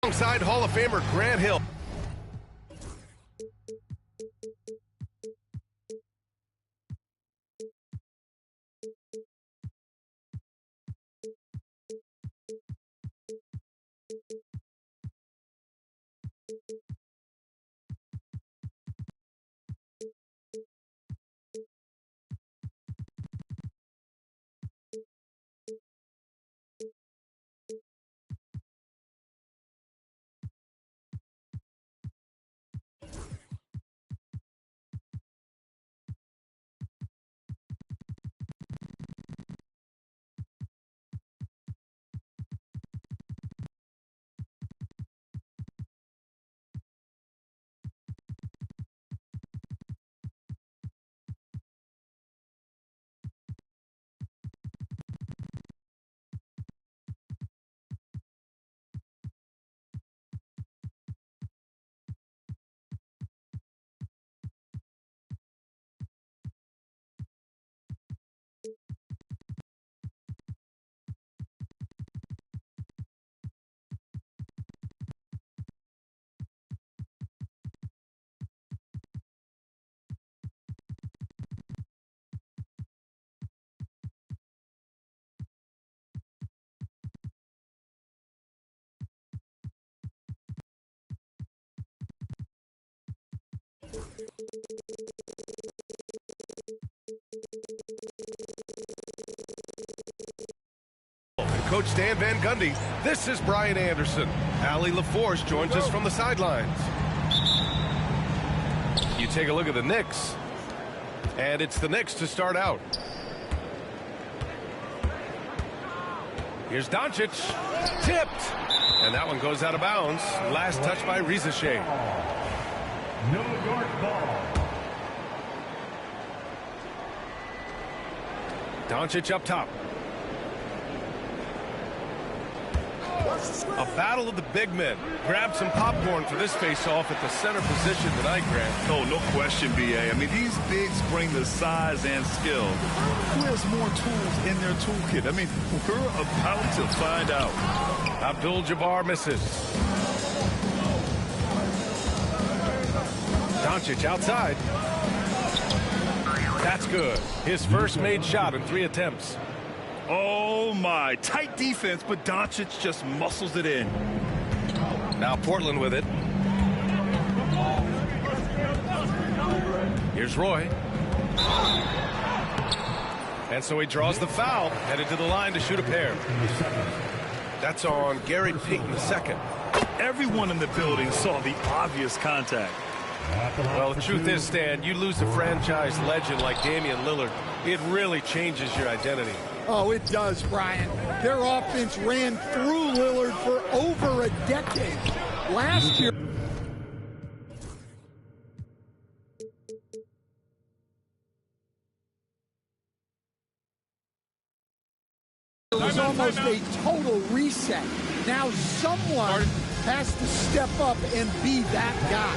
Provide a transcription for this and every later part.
Alongside Hall of Famer Grant Hill. Coach Dan Van Gundy. This is Brian Anderson. Allie LaForce joins us from the sidelines. You take a look at the Knicks, and it's the Knicks to start out. Here's Doncic, tipped, and that one goes out of bounds. Last touch by Reza Shea. New York ball. Doncic up top. A battle of the big men. Grab some popcorn for this face-off at the center position tonight, Grant. Oh, no question, B.A. I mean, these bigs bring the size and skill. Who has more tools in their toolkit? I mean, we're about to find out. Abdul-Jabbar misses. Doncic outside. That's good. His first made shot in 3 attempts. Oh, my. Tight defense, but Doncic just muscles it in. Now Portland with it. Here's Roy. And so he draws the foul, headed to the line to shoot a pair. That's on Gary Payton II. Everyone in the building saw the obvious contact. Well, the truth is, Stan, you lose a franchise legend like Damian Lillard, it really changes your identity. Oh, it does, Brian. Their offense ran through Lillard for over a decade. Last year, it was almost a total reset. Now someone has to step up and be that guy.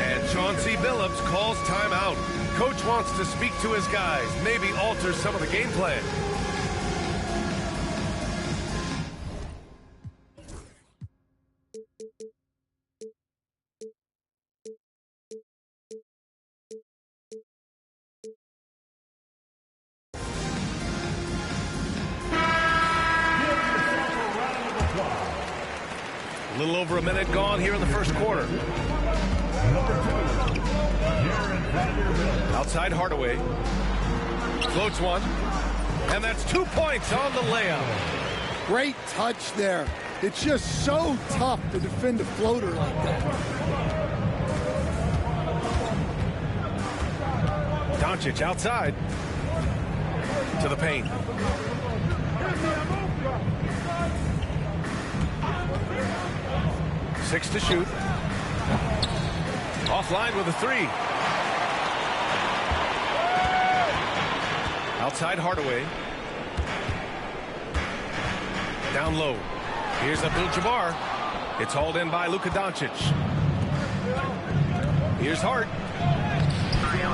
And Chauncey Billups calls timeout. Coach wants to speak to his guys, maybe alter some of the game plan. A little over a minute gone here in the first quarter. Outside Hardaway. Floats one. And that's 2 points on the layup. Great touch there. It's just so tough to defend a floater like that. Doncic outside. To the paint. Six to shoot. Offline with a 3. Outside Hardaway. Down low. Here's Abdul-Jabbar. It's hauled in by Luka Doncic. Here's Hart.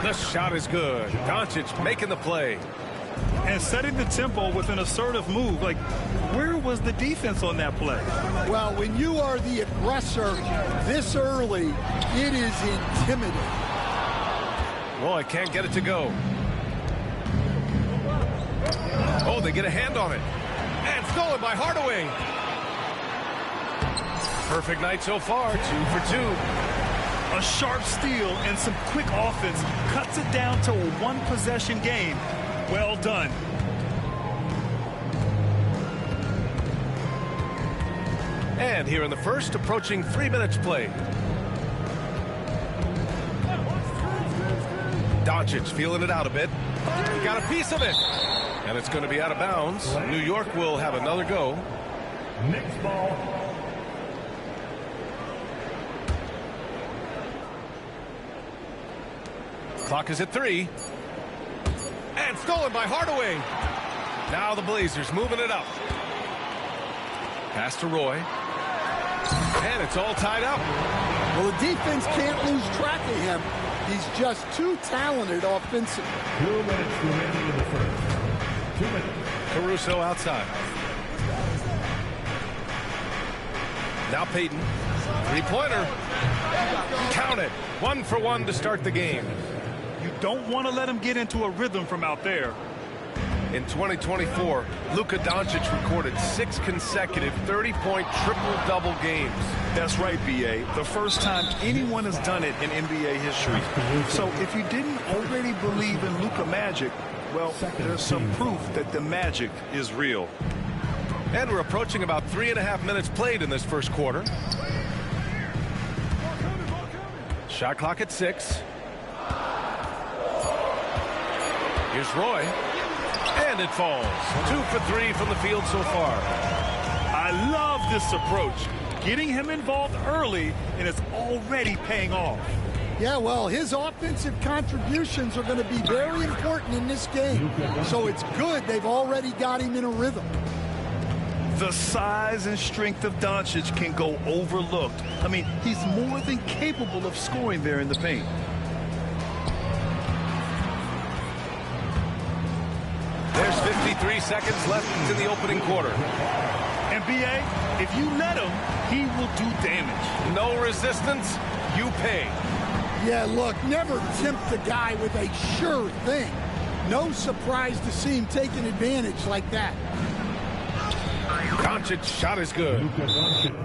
The shot is good. Doncic making the play. And setting the tempo with an assertive move. Like, where was the defense on that play? Well, when you are the aggressor this early, it is intimidating. Roy can't get it to go. Oh, they get a hand on it. And stolen by Hardaway. Perfect night so far, 2 for 2. A sharp steal and some quick offense cuts it down to a one-possession game. Well done. And here in the first, approaching 3 minutes played. Doncic feeling it out a bit. Got a piece of it. And it's going to be out of bounds. New York will have another go. Knicks ball. Clock is at 3. And stolen by Hardaway. Now the Blazers moving it up. Pass to Roy. And it's all tied up. Well, the defense can't lose track of him. He's just too talented offensively. 2 minutes remaining in the first. 2 minutes. Caruso outside. Now Payton. Three-pointer. Count it. 1 for 1 to start the game. You don't want to let him get into a rhythm from out there. In 2024, Luka Doncic recorded 6 consecutive 30-point triple-double games. That's right, B.A. The first time anyone has done it in NBA history. So if you didn't already believe in Luka magic, well, there's some proof that the magic is real. And we're approaching about 3.5 minutes played in this first quarter. Shot clock at 6. Here's Roy. And it falls. 2 for 3 from the field so far. I love this approach. Getting him involved early, and it's already paying off. Yeah, well, his offensive contributions are going to be very important in this game. So it's good they've already got him in a rhythm. The size and strength of Doncic can go overlooked. I mean, he's more than capable of scoring there in the paint. There's 53 seconds left in the opening quarter. And B.A., if you let him, he will do damage. No resistance, you pay. Yeah, look, never tempt the guy with a sure thing. No surprise to see him taking advantage like that. Doncic's shot is good. Luka Doncic.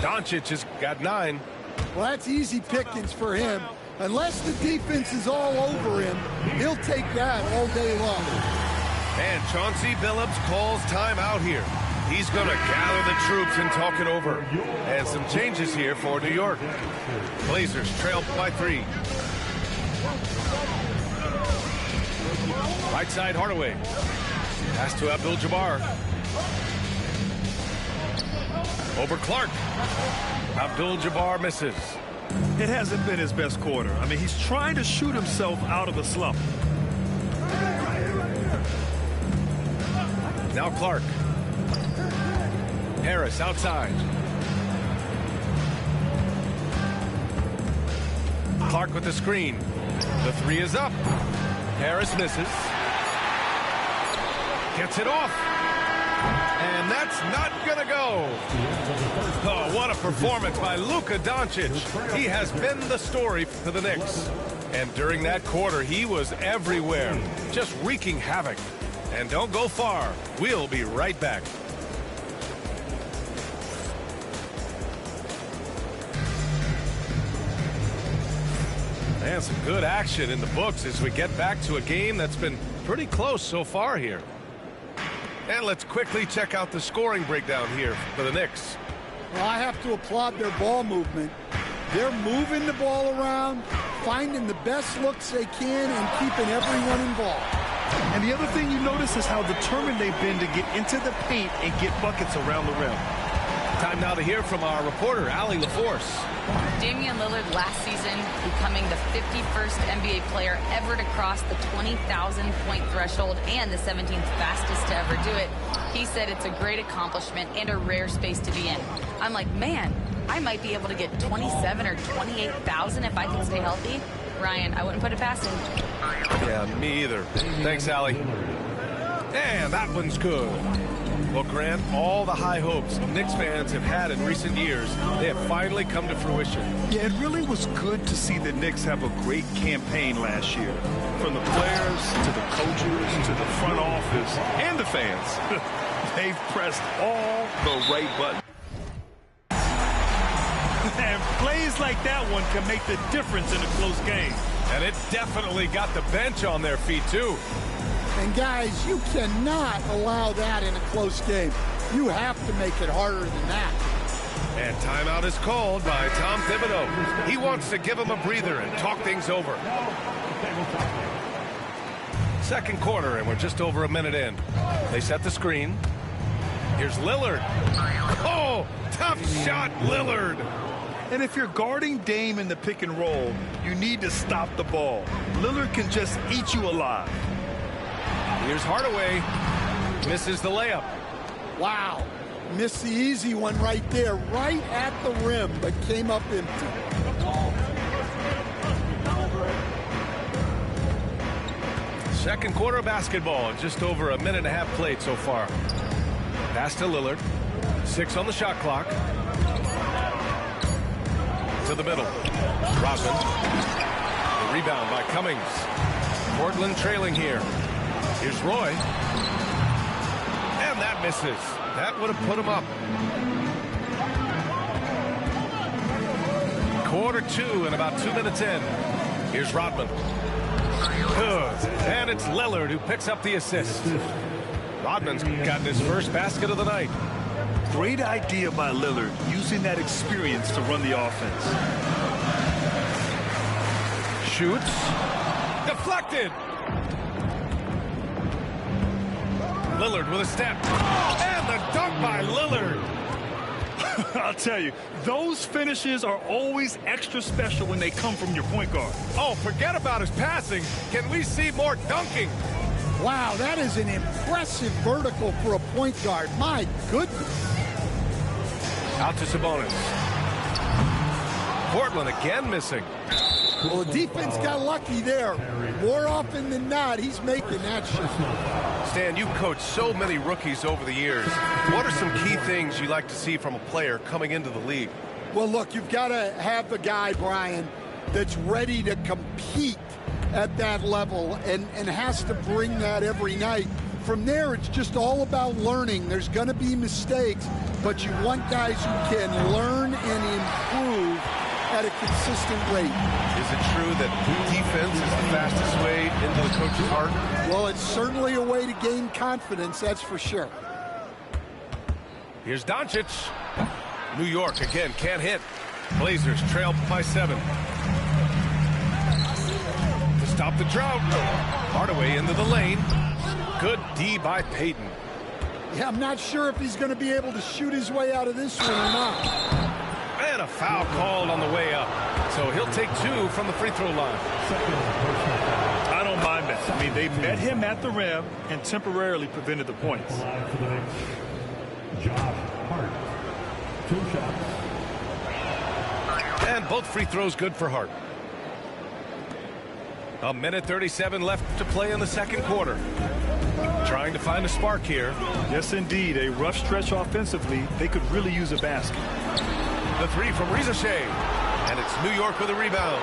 Doncic has got 9. Well, that's easy pickings for him. Unless the defense is all over him, he'll take that all day long. And Chauncey Billups calls timeout here. He's going to gather the troops and talk it over. And some changes here for New York. Blazers trail by 3. Right side, Hardaway. Pass to Abdul-Jabbar. Over Clark. Abdul-Jabbar misses. It hasn't been his best quarter. I mean, he's trying to shoot himself out of a slump. Now Clark. Harris outside. Clark with the screen. The 3 is up. Harris misses. Gets it off. And that's not going to go. Oh, what a performance by Luka Doncic. He has been the story for the Knicks. And during that quarter, he was everywhere, just wreaking havoc. And don't go far. We'll be right back. And some good action in the books as we get back to a game that's been pretty close so far here. And let's quickly check out the scoring breakdown here for the Knicks. Well, I have to applaud their ball movement. They're moving the ball around, finding the best looks they can, and keeping everyone involved. And the other thing you notice is how determined they've been to get into the paint and get buckets around the rim. Time now to hear from our reporter, Allie LaForce. Damian Lillard last season becoming the 51st NBA player ever to cross the 20,000-point threshold and the 17th fastest to ever do it. He said it's a great accomplishment and a rare space to be in. I'm like, man, I might be able to get 27 or 28,000 if I can stay healthy. Ryan, I wouldn't put it past him. Yeah, me either. Thanks, Allie. And that one's good. Well, Grant, all the high hopes Knicks fans have had in recent years, they have finally come to fruition. Yeah, it really was good to see the Knicks have a great campaign last year. From the players to the coaches to the front office and the fans. They've pressed all the right buttons. And plays like that one can make the difference in a close game. And it definitely got the bench on their feet, too. And, guys, you cannot allow that in a close game. You have to make it harder than that. And timeout is called by Tom Thibodeau. He wants to give him a breather and talk things over. Second quarter, and we're just over a minute in. They set the screen. Here's Lillard. Oh, tough shot, Lillard. And if you're guarding Dame in the pick and roll, you need to stop the ball. Lillard can just eat you alive. Here's Hardaway. Misses the layup. Wow. Missed the easy one right there, right at the rim, but came up empty. Second quarter basketball, just over a minute and a half played so far. Pass to Lillard. 6 on the shot clock. To the middle. Rodman. The rebound by Cummings. Portland trailing here. Here's Roy. And that misses. That would have put him up. Quarter 2 and about 2 minutes in. Here's Rodman. Good. And it's Lillard who picks up the assist. Rodman's gotten his first basket of the night. Great idea by Lillard, using that experience to run the offense. Shoots. Deflected. Lillard with a step. And the dunk by Lillard. I'll tell you, those finishes are always extra special when they come from your point guard. Oh, forget about his passing. Can we see more dunking? Wow, that is an impressive vertical for a point guard. My goodness. Out to Sabonis. Portland again missing. Well, the defense got lucky there. More often than not, he's making that shot. Stan, you coached so many rookies over the years. What are some key things you like to see from a player coming into the league? Well, look, you've got to have the guy, Brian, that's ready to compete at that level and has to bring that every night. From there, it's just all about learning. There's going to be mistakes, but you want guys who can learn and improve at a consistent rate. Is it true that defense is the fastest way into the coach's heart? Well, it's certainly a way to gain confidence, that's for sure. Here's Doncic. New York again can't hit. Blazers trail by 7. To stop the drought. Hardaway into the lane. Good D by Payton. Yeah, I'm not sure if he's going to be able to shoot his way out of this one or not. And a foul called on the way up. So he'll take 2 from the free throw line. I don't mind that. I mean, they met him at the rim and temporarily prevented the points. Josh Hart. 2 shots. And both free throws good for Hart. A minute 37 left to play in the second quarter. Trying to find a spark here. Yes, indeed. A rough stretch offensively. They could really use a basket. The 3 from Ricochet. And it's New York with a rebound.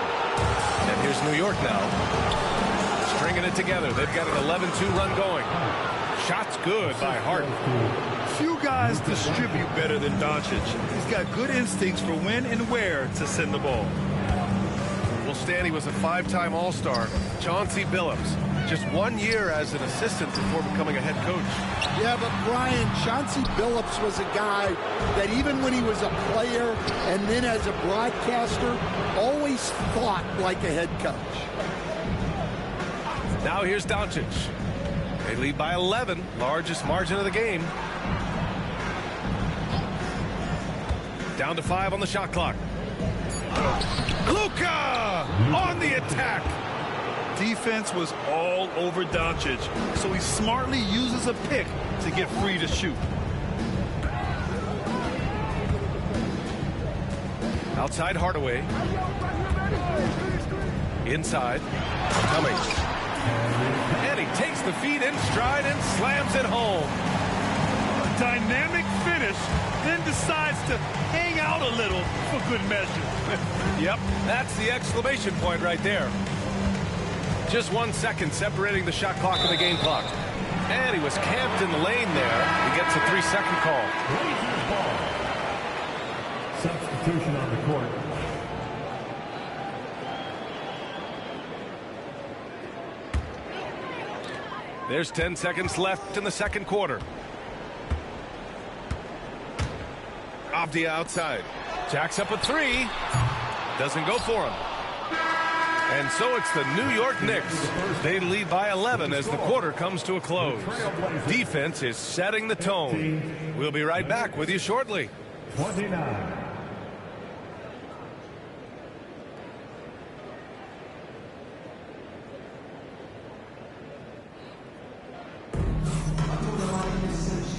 And here's New York now. Stringing it together. They've got an 11-2 run going. Shots good by Hart. Few guys distribute better than Doncic. He's got good instincts for when and where to send the ball. Well, Stanley was a 5-time All-Star. Chauncey Billups. Just 1 year as an assistant before becoming a head coach. Yeah, but Brian, Chauncey Billups was a guy that even when he was a player and then as a broadcaster, always thought like a head coach. Now here's Doncic. They lead by 11, largest margin of the game. Down to 5 on the shot clock. Luka on the attack. Defense was all over Doncic, so he smartly uses a pick to get free to shoot. Outside Hardaway. Inside. Cummings. And he takes the feed in stride and slams it home. A dynamic finish, then decides to hang out a little for good measure. Yep, that's the exclamation point right there. Just 1 second separating the shot clock and the game clock. And he was camped in the lane there. He gets a 3-second call. Blazers ball. Substitution on the court. There's 10 seconds left in the second quarter. Avdia outside. Jacks up a 3. Doesn't go for him. And so it's the New York Knicks. They lead by 11 as the quarter comes to a close. Defense is setting the tone. We'll be right back with you shortly. 29.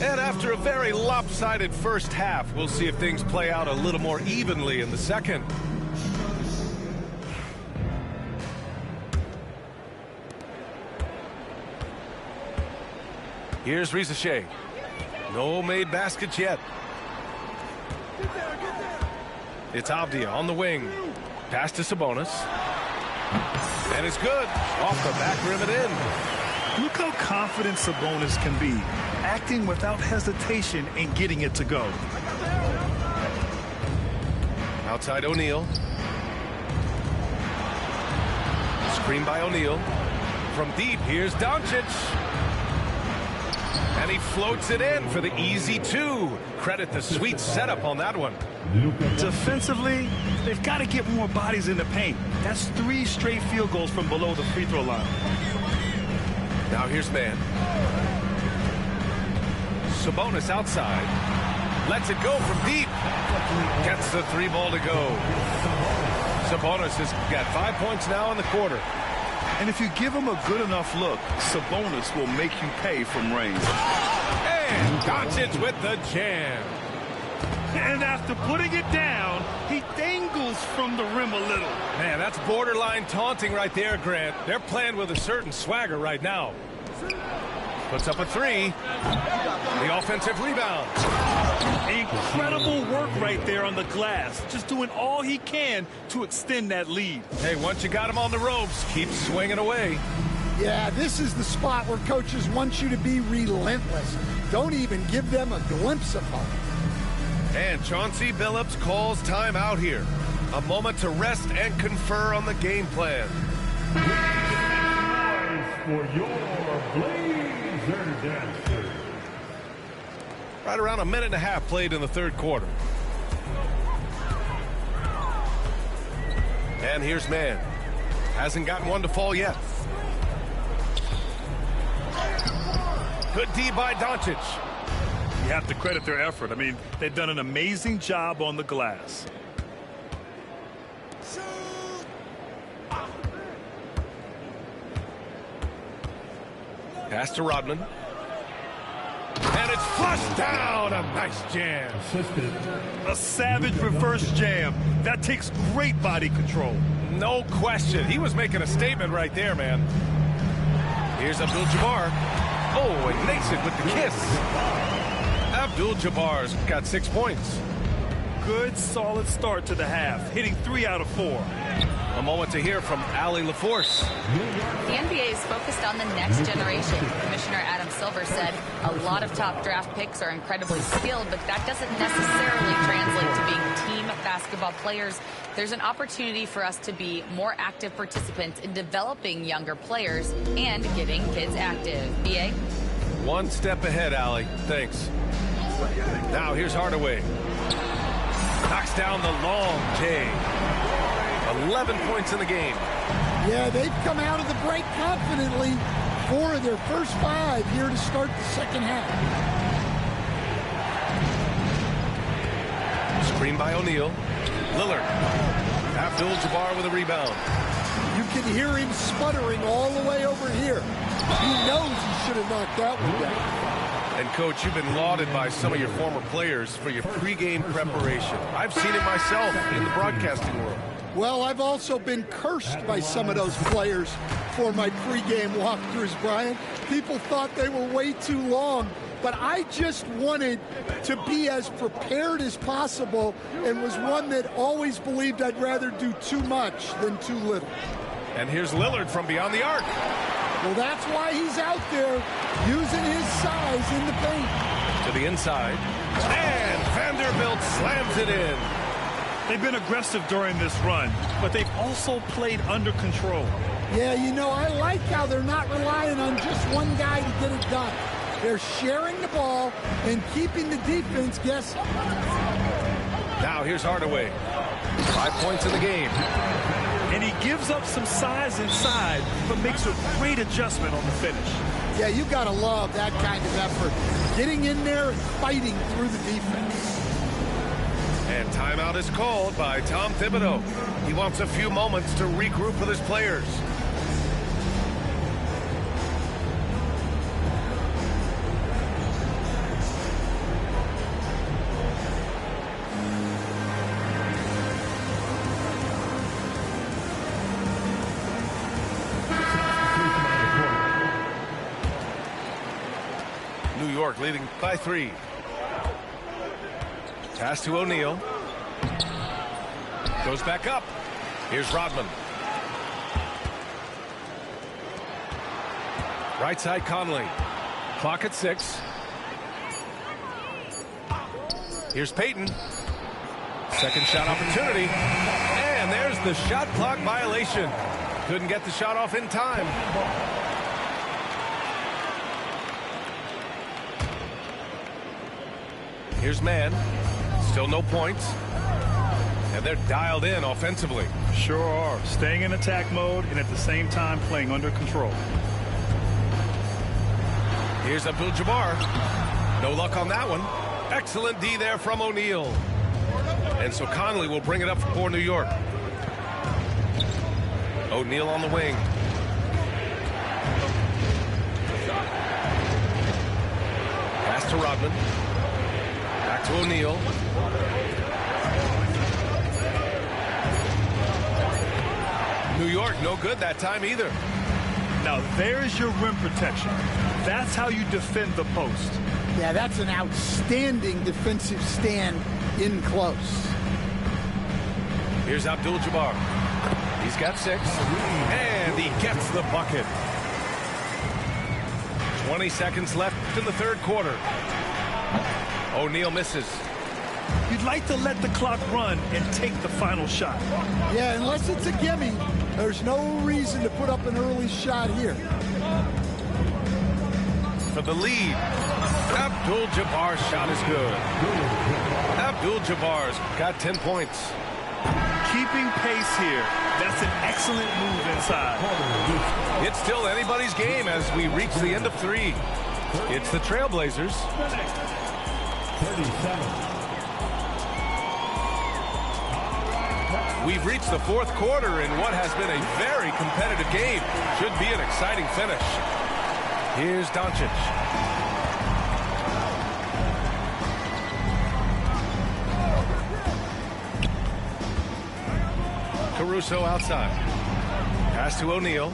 And after a very lopsided first half, we'll see if things play out a little more evenly in the second. Here's Risacher. No made baskets yet. It's Avdia on the wing. Pass to Sabonis. And it's good. Off the back rim and in. Look how confident Sabonis can be, acting without hesitation and getting it to go. Outside O'Neal. Screen by O'Neal. From deep, here's Doncic. And he floats it in for the easy 2. Credit the sweet setup on that one. Defensively, they've got to get more bodies in the paint. That's 3 straight field goals from below the free throw line. Now here's man. Sabonis outside. Lets it go from deep. Gets the 3 ball to go. Sabonis has got 5 points now in the quarter. And if you give him a good enough look, Sabonis will make you pay from range. And Doncic with the jam. And after putting it down, he dangles from the rim a little. Man, that's borderline taunting right there, Grant. They're playing with a certain swagger right now. Puts up a 3. The offensive rebound. Incredible work right there on the glass. Just doing all he can to extend that lead. Hey, once you got him on the ropes, keep swinging away. Yeah, this is the spot where coaches want you to be relentless. Don't even give them a glimpse of hope. And Chauncey Billups calls time out here. A moment to rest and confer on the game plan. For your Blazer Dancers. Right around a minute and a half played in the third quarter. And here's man. Hasn't gotten one to fall yet. Good D by Doncic. You have to credit their effort. I mean, they've done an amazing job on the glass. Pass to Rodman. And it's flushed down. A nice jam. Assisted. A savage reverse jam. That takes great body control. No question. He was making a statement right there, man. Here's Abdul-Jabbar. Oh, and makes it with the kiss. Abdul-Jabbar's got 6 points. Good, solid start to the half, hitting 3 out of 4. A moment to hear from Allie LaForce. The NBA is focused on the next generation. Commissioner Adam Silver said a lot of top draft picks are incredibly skilled, but that doesn't necessarily translate to being team basketball players. There's an opportunity for us to be more active participants in developing younger players and getting kids active. BA? One step ahead, Allie. Thanks. Now here's Hardaway. Knocks down the long J. 11 points in the game. Yeah, they've come out of the break confidently. 4 of their first 5 here to start the second half. Screen by O'Neal. Lillard. Abdul-Jabbar with a rebound. You can hear him sputtering all the way over here. He knows he should have knocked that one down. And, Coach, you've been lauded by some of your former players for your pregame preparation. I've seen it myself in the broadcasting world. Well, I've also been cursed by some of those players for my pregame walkthroughs, Brian. People thought they were way too long, but I just wanted to be as prepared as possible and was one that always believed I'd rather do too much than too little. And here's Lillard from beyond the arc. Well, that's why he's out there using his size in the paint. To the inside. And Vanderbilt slams it in. They've been aggressive during this run, but they've also played under control. Yeah, you know, I like how they're not relying on just one guy to get it done. They're sharing the ball and keeping the defense guessing. Now here's Hardaway. 5 points in the game. And he gives up some size inside, but makes a great adjustment on the finish. Yeah, you got to love that kind of effort. Getting in there and fighting through the defense. And timeout is called by Tom Thibodeau. He wants a few moments to regroup with his players. New York leading by 3. Pass to O'Neal. Goes back up. Here's Rodman. Right side Conley. Clock at 6. Here's Payton. Second shot opportunity. And there's the shot clock violation. Couldn't get the shot off in time. Here's Mann. Still no points. And they're dialed in offensively. Sure are. Staying in attack mode and at the same time playing under control. Here's Abdul-Jabbar. No luck on that one. Excellent D there from O'Neal. And so Conley will bring it up for New York. O'Neal on the wing. Pass to Rodman. Back to O'Neal. New York, no good that time either. Now there's your rim protection. That's how you defend the post. Yeah, that's an outstanding defensive stand in close. Here's Abdul-Jabbar. He's got 6. And he gets the bucket. 20 seconds left in the third quarter. O'Neal misses. You'd like to let the clock run and take the final shot. Yeah, unless it's a gimme, there's no reason to put up an early shot here. For the lead. Abdul-Jabbar's shot is good. Abdul-Jabbar's got 10 points. Keeping pace here. That's an excellent move inside. It's still anybody's game as we reach the end of 3. It's the Trailblazers. 37. We've reached the fourth quarter in what has been a very competitive game. Should be an exciting finish. Here's Doncic. Caruso outside. Pass to O'Neal.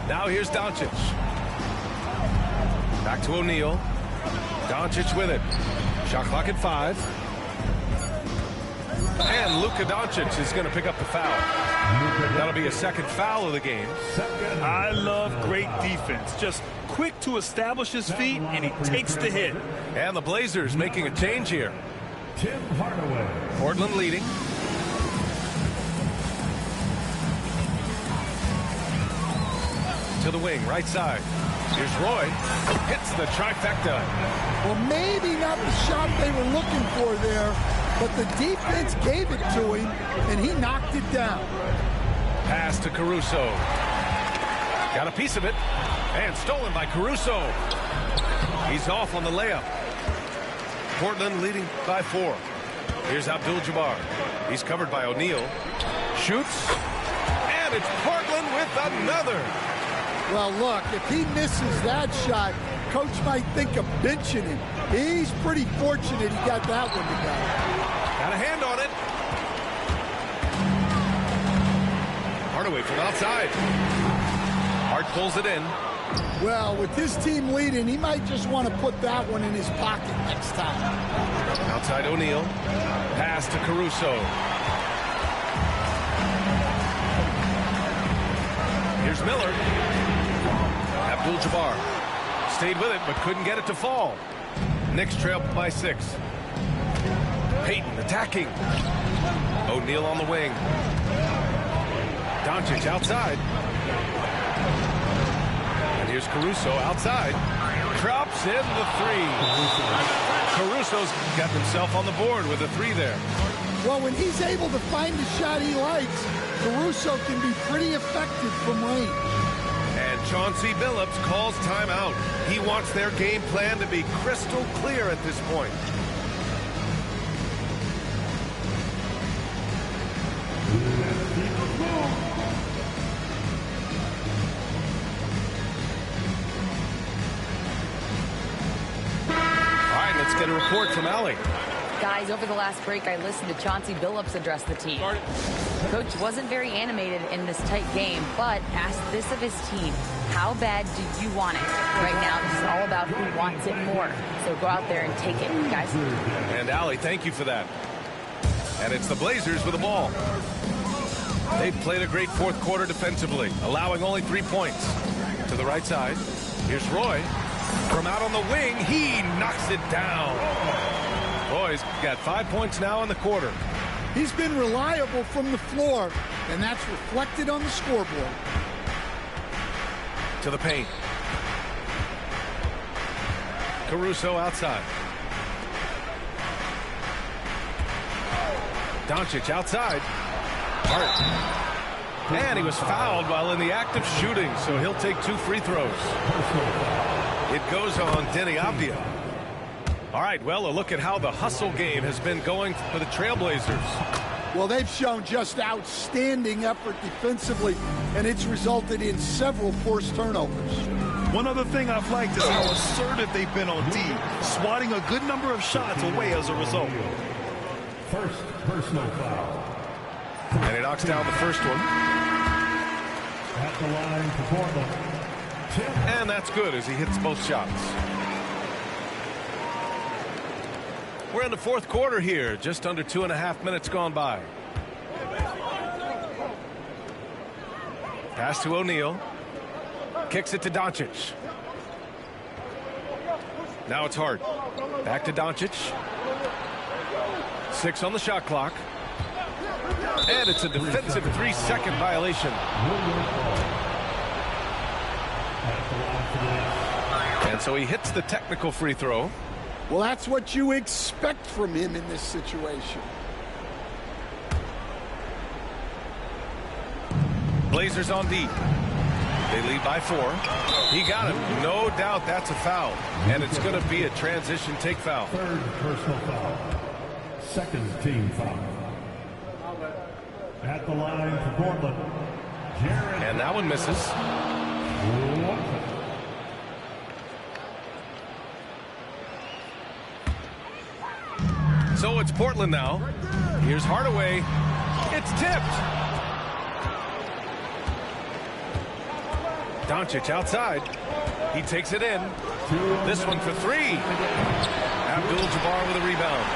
Now here's Doncic. Back to O'Neal. Doncic with it. Shot clock at 5. And Luka Doncic is going to pick up the foul. That'll be a second foul of the game. I love great defense. Just quick to establish his feet, and he takes the hit. And the Blazers making a change here. Tim Hardaway. Portland leading. To the wing, right side. Here's Roy. Hits the trifecta. Well, maybe not the shot they were looking for there, but the defense gave it to him, and he knocked it down. Pass to Caruso. Got a piece of it. And stolen by Caruso. He's off on the layup. Portland leading by 4. Here's Abdul-Jabbar. He's covered by O'Neal. Shoots. And it's Portland with another. Well, look, if he misses that shot, coach might think of benching him. He's pretty fortunate he got that one to go. Got a hand on it. Hardaway from outside. Hart pulls it in. Well, with his team leading, he might just want to put that one in his pocket next time. Outside O'Neal. Pass to Caruso. Here's Miller. Abdul-Jabbar stayed with it but couldn't get it to fall. Knicks trail by 6. Payton attacking. O'Neal on the wing. Doncic outside. And here's Caruso outside. Drops in the 3. Caruso's got himself on the board with a 3 there. Well, when he's able to find the shot he likes, Caruso can be pretty effective from range. And Chauncey Billups calls timeout. He wants their game plan to be crystal clear at this point. All right, let's get a report from Allie. Guys, over the last break, I listened to Chauncey Billups address the team. Coach wasn't very animated in this tight game, but asked this of his team. How bad do you want it? Right now, this is all about who wants it more. So go out there and take it, guys. And Allie, thank you for that. And it's the Blazers with the ball. They've played a great fourth quarter defensively, allowing only 3 points. To the right side, here's Roy. From out on the wing, he knocks it down. Roy's got 5 points now in the quarter. He's been reliable from the floor, and that's reflected on the scoreboard. To the paint. Caruso outside. Doncic outside. Hart. And he was fouled while in the act of shooting, so he'll take 2 free throws. It goes on Deni Avdija. All right, well, a look at how the hustle game has been going for the Trailblazers. Well, they've shown just outstanding effort defensively, and it's resulted in several forced turnovers. One other thing I've liked is how assertive they've been on D, swatting a good number of shots away as a result. First personal foul. And he knocks down the first one. At the line for Portland. And that's good as he hits both shots. We're in the fourth quarter here, just under 2.5 minutes gone by. Pass to O'Neal. Kicks it to Doncic. Now it's Hart. Back to Doncic. 6 on the shot clock. And it's a defensive 3-second violation. And so he hits the technical free throw. Well, that's what you expect from him in this situation. Blazers on D. They lead by 4. He got him. No doubt that's a foul. And it's going to be a transition take foul. Third personal foul. Second team foul. At the line for Portland. Jared. And that one misses. So it's Portland now. Here's Hardaway. It's tipped. Doncic outside. He takes it in. This one for 3. Abdul-Jabbar with a rebound.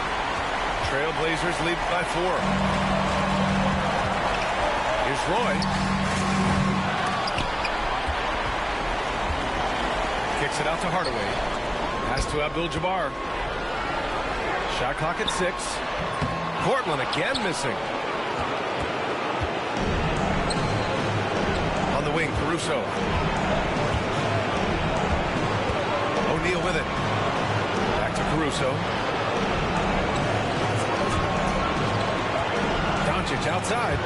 Trailblazers lead by 4. Here's Roy. Kicks it out to Hardaway. Pass to Abdul-Jabbar. Shot clock at 6. Portland again missing. On the wing, Caruso. O'Neal with it. Back to Caruso. Doncic outside.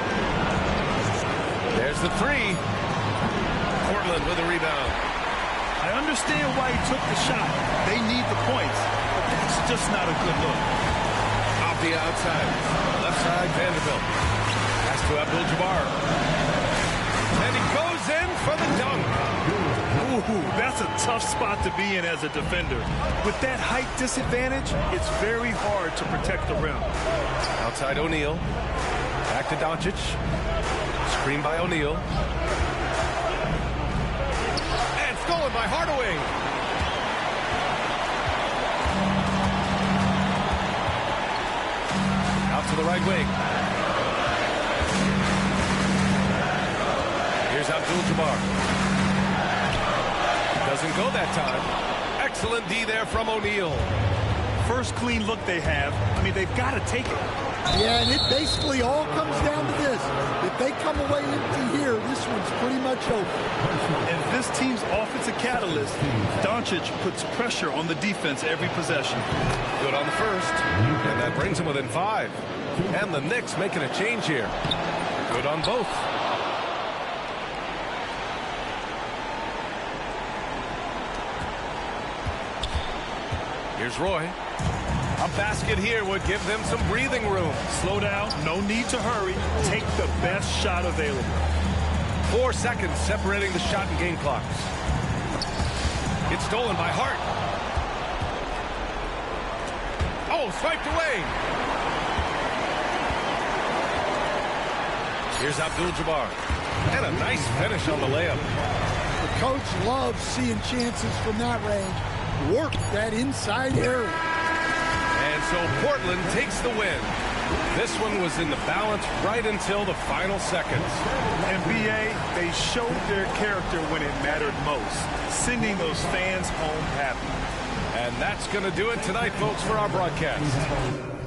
There's the 3. Portland with a rebound. I understand why he took the shot. They need the points, but that's just not a good look. off the outside. Left side, Vanderbilt. Pass to Abdul-Jabbar. And he goes in for the dunk. Ooh, that's a tough spot to be in as a defender. With that height disadvantage, it's very hard to protect the rim. Outside O'Neal. Back to Doncic. Screen by O'Neal. And stolen by Hardaway. Out to the right wing. Here's Abdul-Jabbar. Doesn't go that time. Excellent D there from O'Neal. First clean look they have. I mean, they've got to take it. Yeah, and it basically all comes down to this. If they come away empty here, this one's pretty much over. And this team's offensive catalyst, Doncic puts pressure on the defense every possession. Good on the first. And that brings him within 5. And the Knicks making a change here. Good on both. Here's Roy. A basket here would give them some breathing room. Slow down. No need to hurry. Take the best shot available. 4 seconds separating the shot and game clocks. It's stolen by Hart. Oh, swiped away. Here's Abdul-Jabbar. And a nice finish on the layup. The coach loves seeing chances from that range. Work that inside area. And so Portland takes the win. This one was in the balance right until the final seconds. NBA, they showed their character when it mattered most, sending those fans home happy. And that's going to do it tonight, folks, for our broadcast.